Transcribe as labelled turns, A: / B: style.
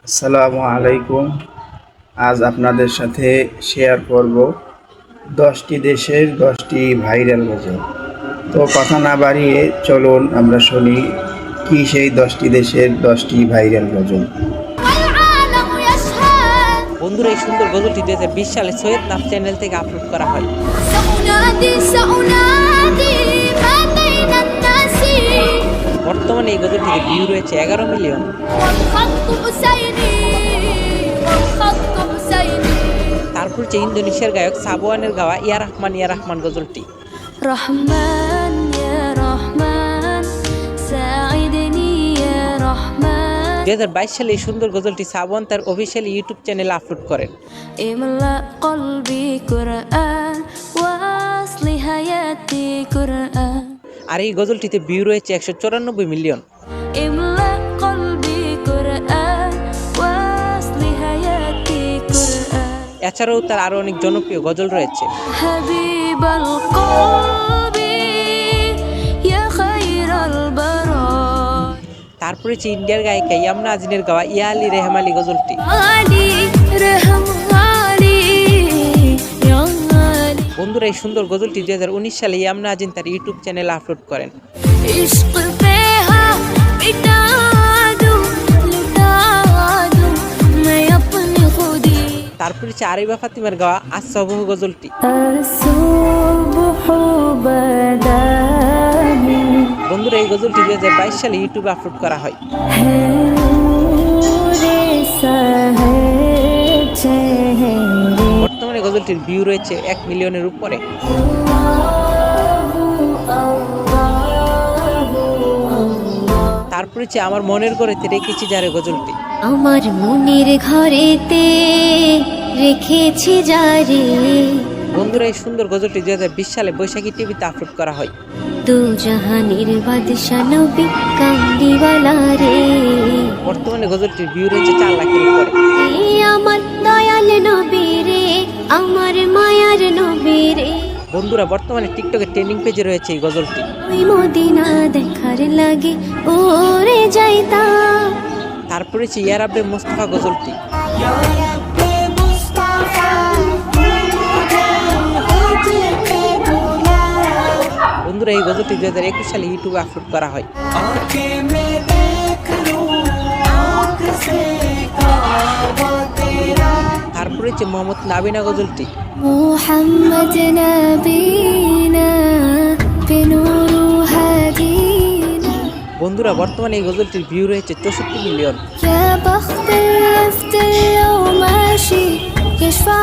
A: আসসালামু আলাইকুম। আজ আপনাদের সাথে শেয়ার করব 10টি দেশের 10টি ভাইরাল গজল। তো কথা না বাড়িয়ে চলুন আমরা শুনি কি সেই 10টি দেশের 10টি ভাইরাল গজল।
B: বন্ধুরা, এই সুন্দর গজলটি 2020 সালে সৈয়দ নাফ চ্যানেল থেকে আপলোড করা হয়। বর্তমানে এই গজলটিতে ভিউ রয়েছে 11 মিলিয়ন। তারপর হচ্ছে ইন্দোনেশিয়ার গায়ক সাবোয়ানের গাওয়া ইয়া রহমান ইয়া রহমান গজলটি।
C: রহমান ইয়া রহমান সাইদনি ইয়া রহমান।
B: 2022 সালে এই সুন্দর গজলটি সাবোয়ান তার অফিসিয়াল ইউটিউব চ্যানেলে আপলোড করেন।
C: ইমলা কলবি কুরআন ওয়াসলি হায়াতি কুরআন।
B: আর এই গজলটিতে ভিউ রয়েছে 194 মিলিয়ন।
C: ইমলা কলবি কুরআন ওয়াসলি হায়াতি কুরআন।
B: এছাড়াও তার আরো অনেক জনপ্রিয় গজল রয়েছে।
C: হাবিবাল কলবি ইয়া খায়রাল বারা।
B: তারপরে হচ্ছে ইন্ডিয়ার গায়িকা ইয়ামনা আজিনের গাওয়া ইয়া আলী রেহম আলী গজলটি।
C: আলী রেহম আলী ইয়া আলী।
B: বন্ধুরা, এই সুন্দর গজলটি 2019 সালে ইয়ামনা আজিন তার ইউটিউব চ্যানেলে আপলোড করেন।
C: इश्क पे हाँ मिटा दूँ लुटा दूँ मैं अपनी खुदी।
B: তারপরে হচ্ছে আরিবা ফাতিমার গাওয়া আসবহ গজলটি।
C: الصبح بداني
B: বন্ধুরা, এই গজলটি 2022 সালে ইউটিউবে আপলোড করা হয়।
C: है नूर साहिब चेहरे।
B: বর্তমানে গজলটির ভিউ রয়েছে 1 মিলিয়নের উপরে। তারপরে হচ্ছে আমার মনের ঘরেতে রেখেছি যারে গজলটি।
C: আমার মনের ঘরেতে রেখেছি যারে।
B: বন্ধুরা, এই সুন্দর গজলটি 2020 সালে বৈশাখী টিভিতে আপলোড করা হয়।
C: দু জাহানের বাদশা নবী কান্দিওয়ালা রে।
B: বর্তমানে গজলটির ভিউ রয়েছে 4 লাখের উপরে।
C: এ আমার দয়াল নবী রে, আমার মায়ার নবী রে।
B: বন্ধুরা, বর্তমানে টিকটকে ট্রেন্ডিং পেজে রয়েছে এই গজলটি।
C: ওই মদিনা দেখার লাগে ওরে যাইতাম।
B: তারপরে হচ্ছে ইয়া রাব্বে মুস্তাফা গজলটি। বন্ধুরা, এই গজলটি 2021 সালে ইউটিউবে আপলোড করা হয়। তারপরে হচ্ছে মোহাম্মদ নাবিনা গজলটি।
C: মুহাম্মদ নবীনা বিনুরু হাদিনা।
B: বন্ধুরা, বর্তমানে এই গজলটির ভিউ রয়েছে 64 মিলিয়ন।
C: يا بخت الرفت لو ماشي يشفع